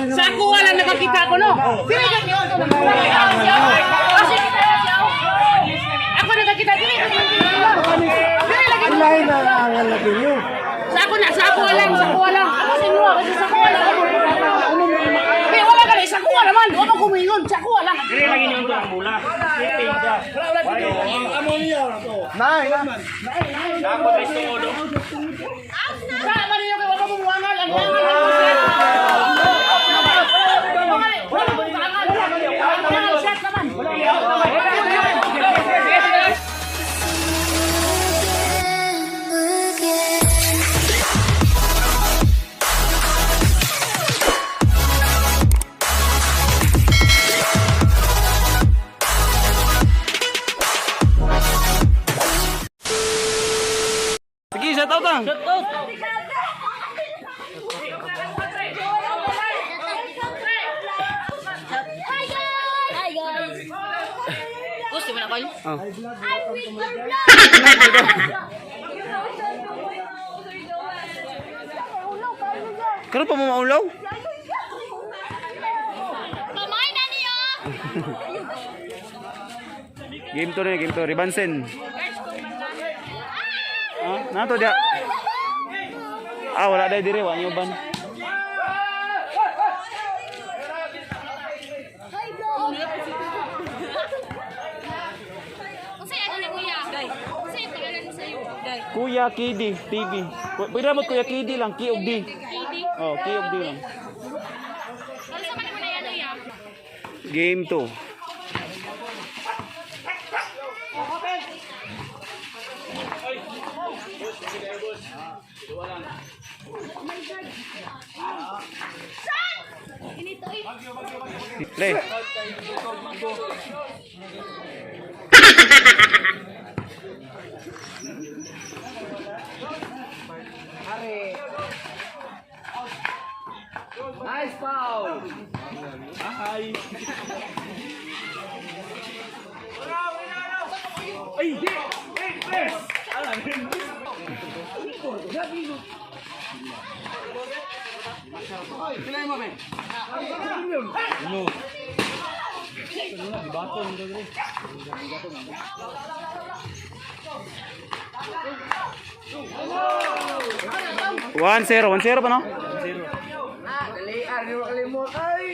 Sa ako wala nakakita ko no. Sino ka niyo? Ako nakakita dili. Lain na ang lagi niyo. Sa ako lang. Ako sa inyo, kasi sa ako lang. May wala ka sa ako naman. Wala ko mingon, sa ako lang. Dili lagi niyo ang mula. Amo niya to. Nay. Ako na istudo. Sa man niyo kay wala mo muangal ang Sige, shout out lang. Hi guys. Gusto mo na kayo? Karon pa mo maulaw? Pamain na niyo. Game to, Ribansen. Nato dia. Wala dai dire wa nyoban. Kuya Kidi TV. Pwede mo Kuya Kidi lang, Ki og D. Oh, Ki og D lang. Game 2. Play. Nice foul. Ay. Sila mo ben. No. 1-0 pa no? Dali, ari mo kalimot ay.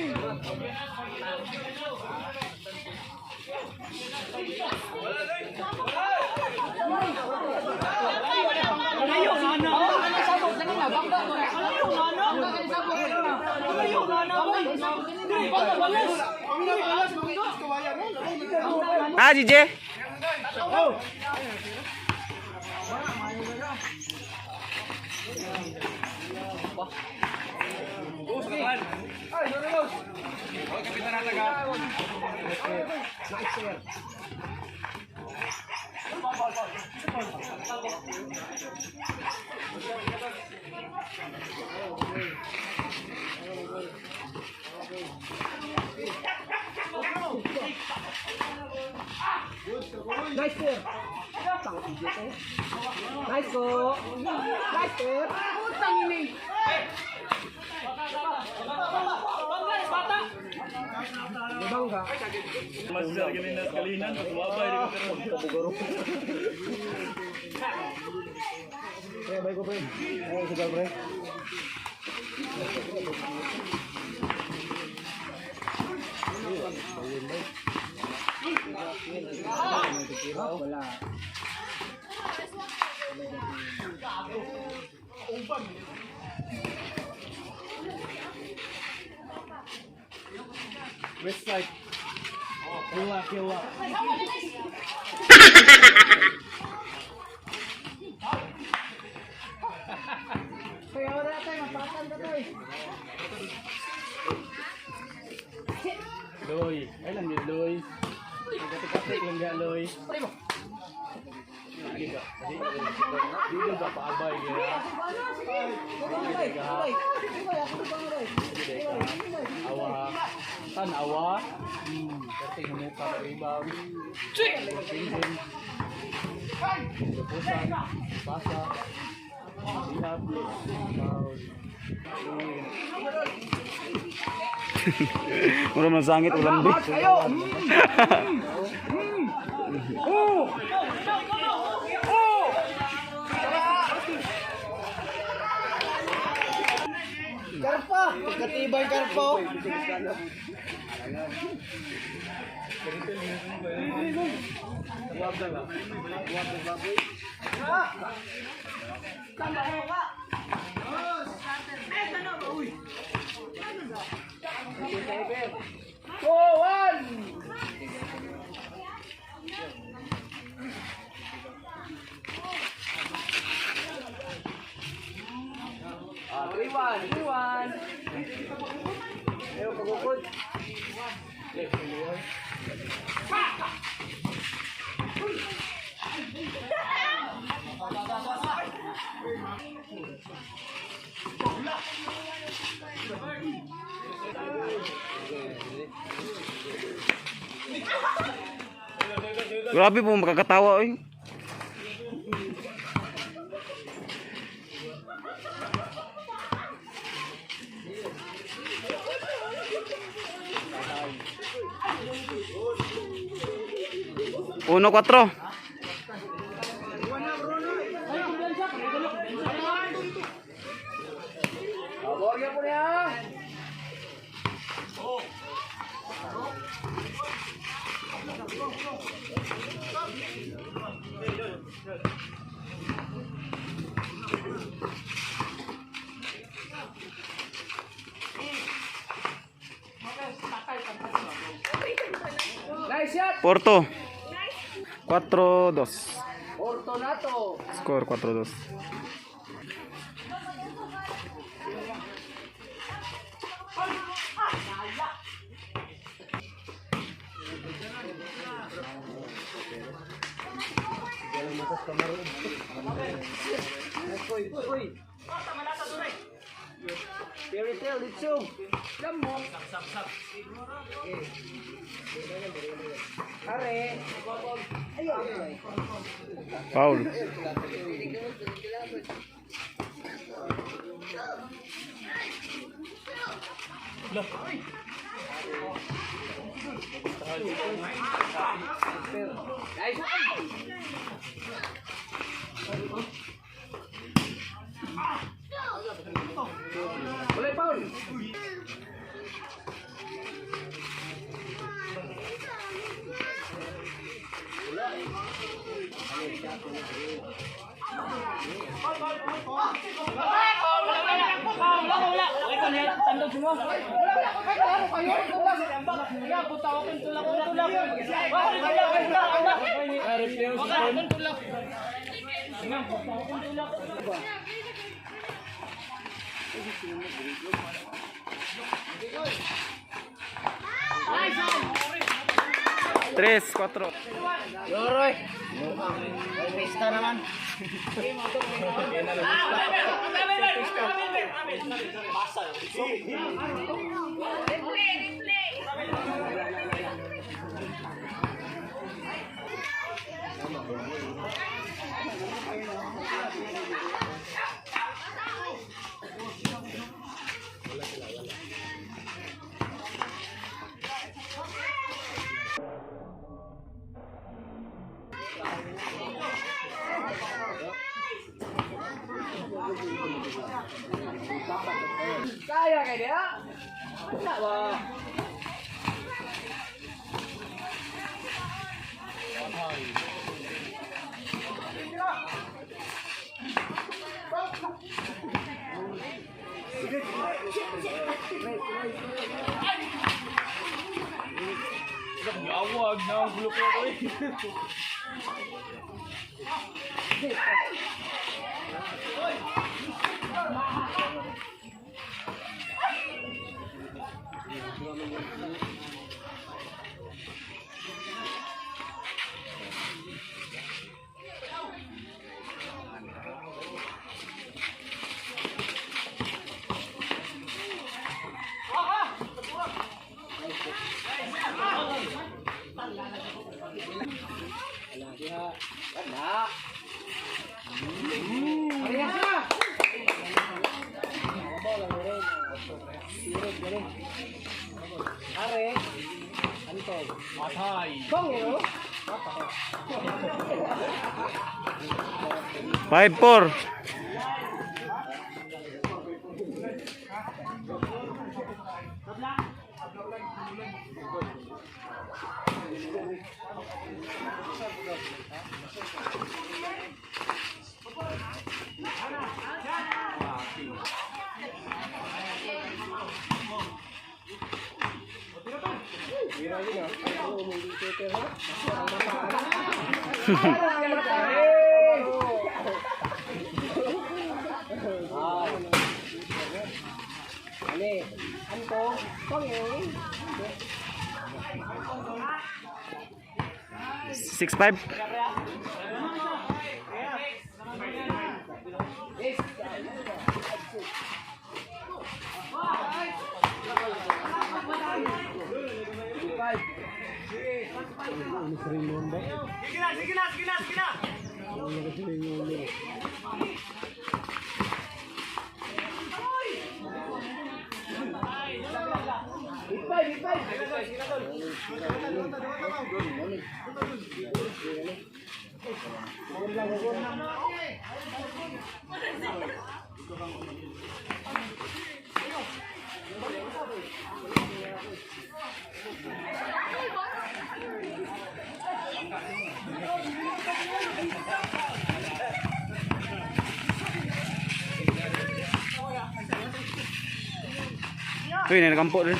Ah, JJ. Nice sir. Nice go. Nice sir. Putang ini. Ibang ka. Pre, baik ko pre. Ayo sudah pre. Wala. West side. Killa. Kaya wala tayo, mapatan ka tayo. Loy, ay lang yun, Loy. Nagkatipatik lang nga, Loy. Dito ba paabay kaya? Awa. Awa. Kasi humuka pa rebound. Tingin. Pupusan. Pasa. Ihap. Foul. Mura masangit ulan di. Ayo. Karpa, katibay karpa. Go one. Iwan. Ayo pagukod. Grabe po makakatawa eh. Uno 4. Borgia po niya. Nice shot. Porto. 4-2. Fortunato. Score 4-2. Fairy tale, litsong. Damo. Are. Foul. Nice. Boleh Paul. Wala. Ito na tandog mo. Wala ko kayo. Tulak. Kaya puta ako tulak. Bakit tulak? Tres, cuatro. Yoroy. Pista naman. Kaya kayak dia. Tak bah. Awag na ang gulo ko ito. Five, four. Six, five. Uy, nakakampo rin.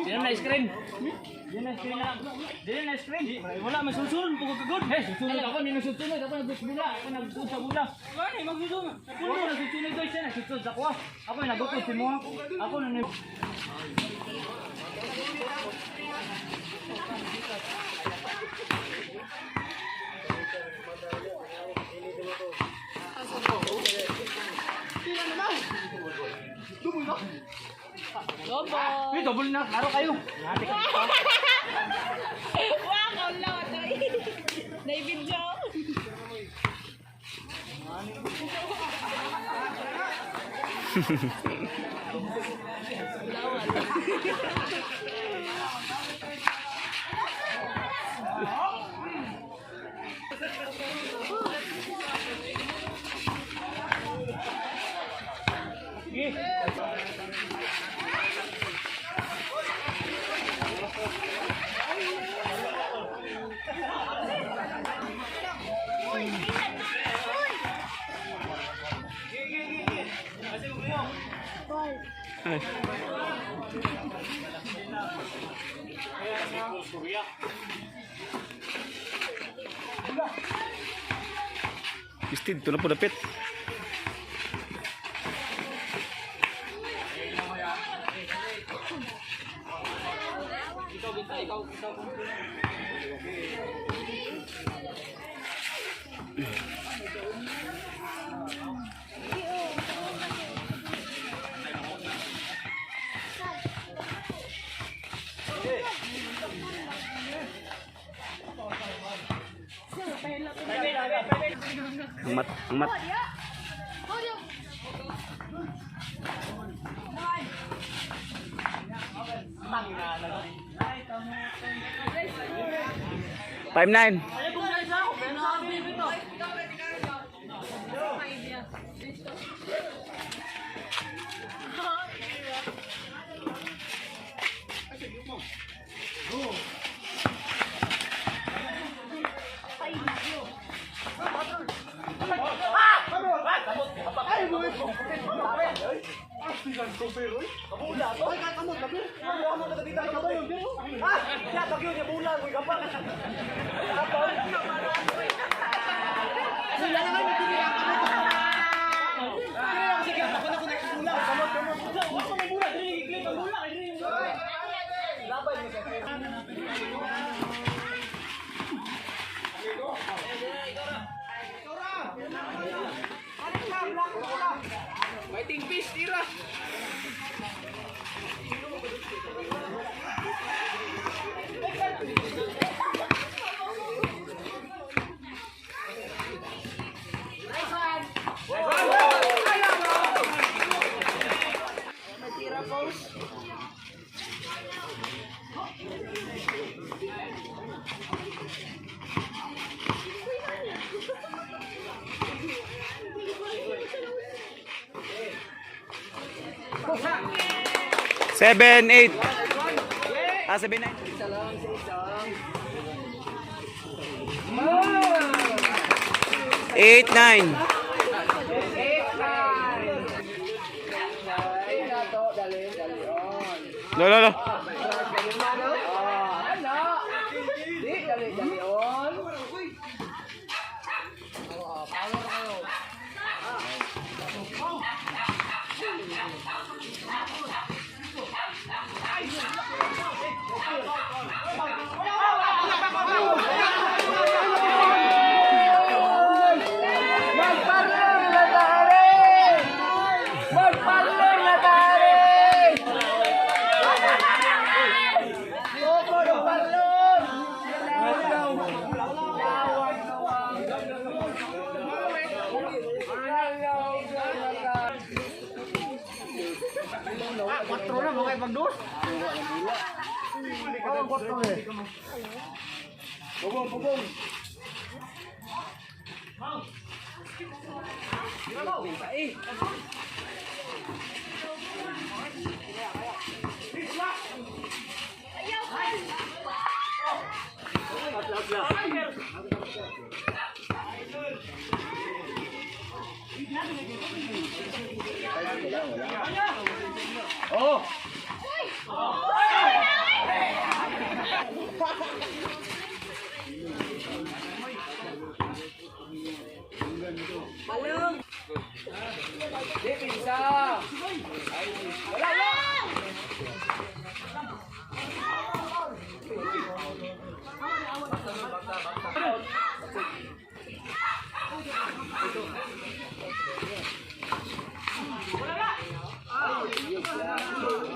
Diyan na ice cream. Diyan na ice cream lang. Diyan na ice cream. Wala masusunod pag kagod. Hey, susunod ako, hindi nasusunod. Ako nagbusbula. Ako nagsusunod sa bula. Wala, magsusunod. Puno nasusunod guys, siya nasusunod sa kuha. Ako nagukod si mo. Ako na double na. Klaro kayo. Wow, kaulaw ito. Naibidyo. Ay. Istid, ito na po dapit. Ang mat. 5'9". Fighting fish, tira. Seven, 8. 7, 9. 8, 9. Lo. Quatro na mga ibagdos. Pugong. Oh. Balong. Di bisa. Wala. Wala.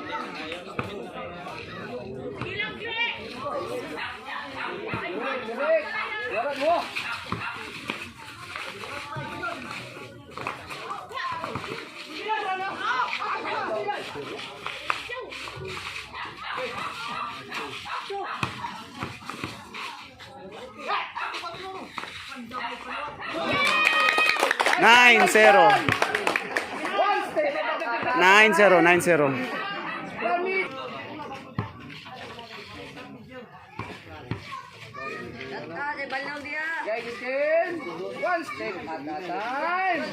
Nine zero. 9-0, 9-0. Guys, again. One step at a time.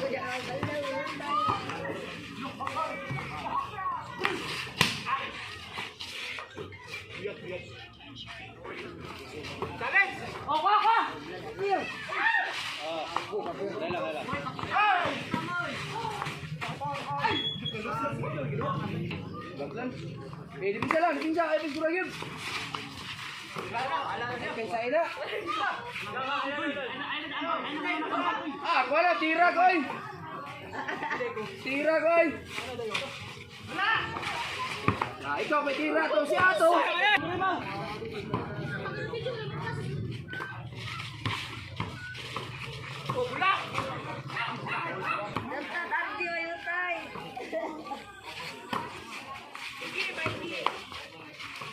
Di bisa lang, di bisa. Ay, pagkura yun. Pensa ina. Ah, wala, tira ko eh. Tira ko eh. Ah, ikaw may tira to, si Ato.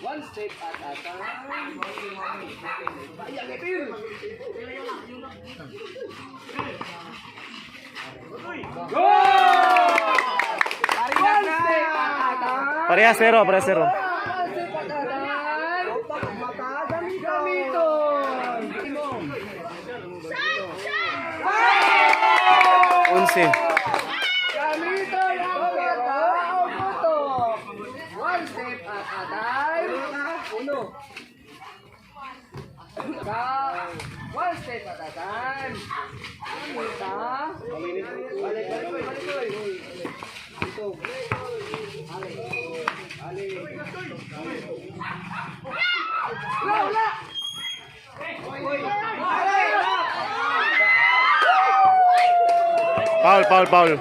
One step at a time. Bayang ipil. Go! One step at a time. Parehas zero, parehas zero. One step at a time. Gamiton. 11. Gamiton ang pagkakauto. One step at a time. Uno. One step at a time. Kita. Balik. Ito. Balik. Wala. Foul.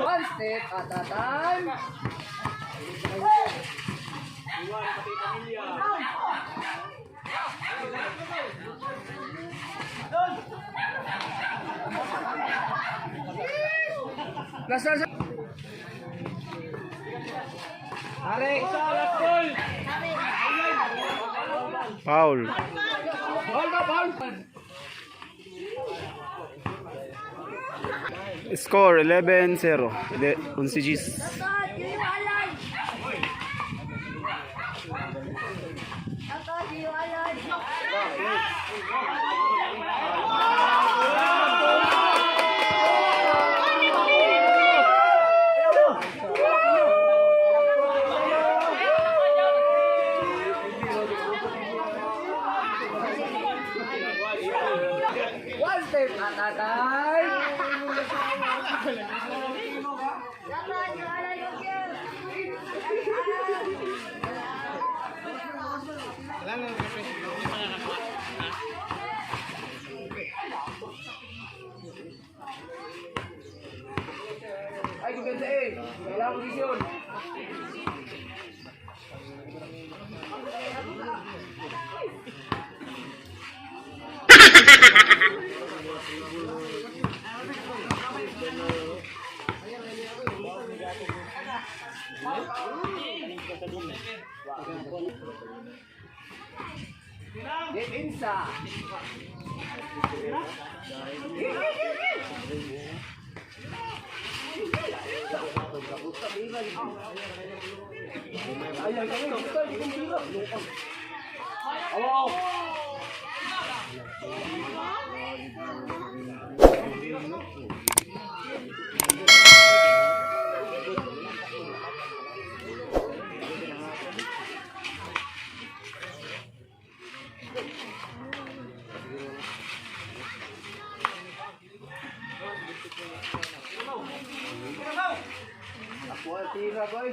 One step at a time. Nasa. Are. Foul. Foul. Score 11-0. 11 Gs. One step at a time. Ay, kumpensa eh. Kailangan posisyon. Depensa. Ayan, awaw. Ako tira boy.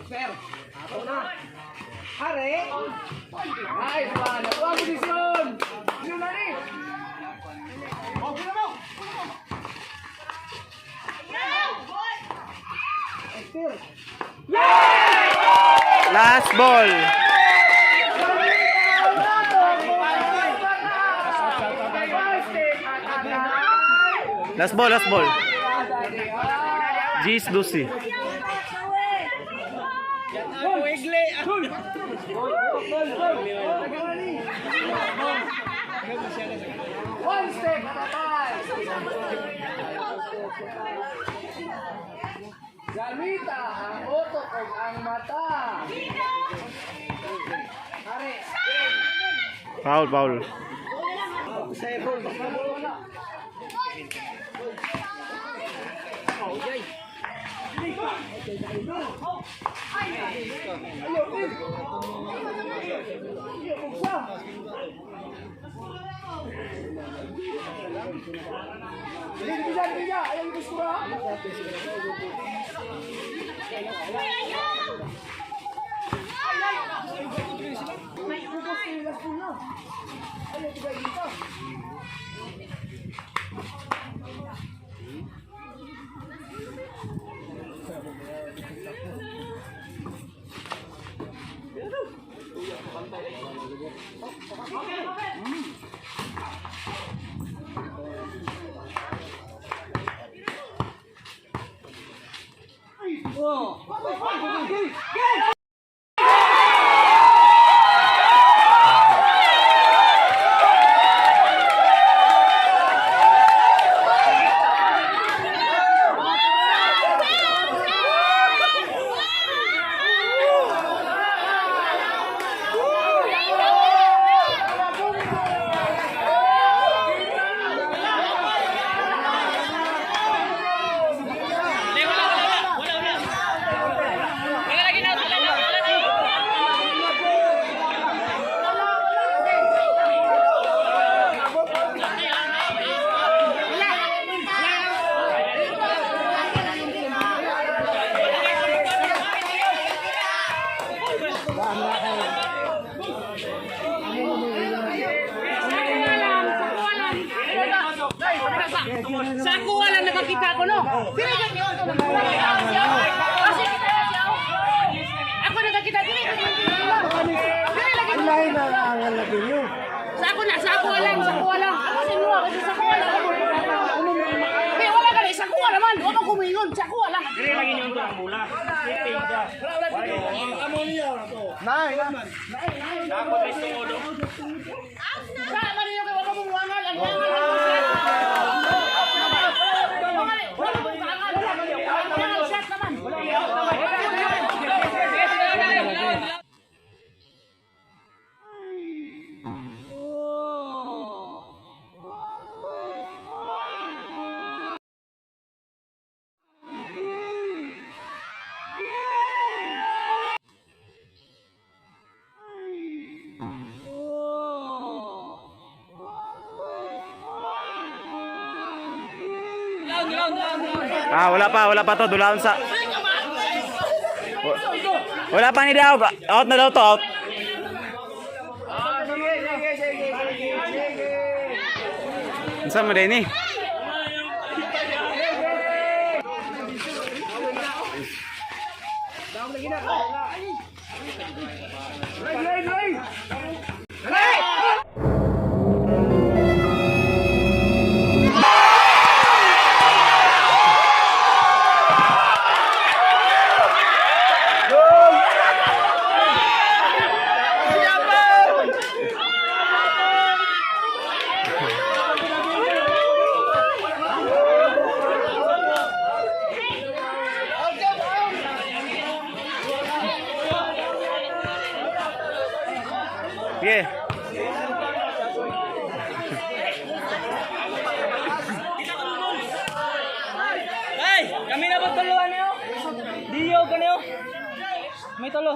Fair. Ako na. Hare. Ay, wala. Tuwa posisyon. Sino na ni? Last ball. Last ball. Gs Lucy. Ako igli. One step at a time. Gamita ang utok o ang mata. Pare. Foul, foul. Ayaw gusto na. Sa ako wala nakakita ko no. Dili ka niyo to. Kasi kita na siya. Ako nakakita dili. Dili lagi. Lain na ang lagi niyo. Sa ako walang. Ako sa inyo kasi sa ako wala. Kaya wala ka sa ako wala man. Wala ko mingon. Sa ako wala. Dili lagi niyo ang mula. Nay. Ako gusto ko do. Sa kanino kay wala mo muangal ang Wala pa to, dulaon sa. Wala pa ni daw. Out na daw to, out. Unsa mo din ni? Yeah. Hey, kami na ba tuluan niyo? Diyo ka niyo. May tulo.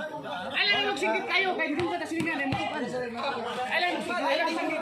Alam mo magsingit kayo kay hindi ko ta silingan ay mutupan. Alam mo magsingit.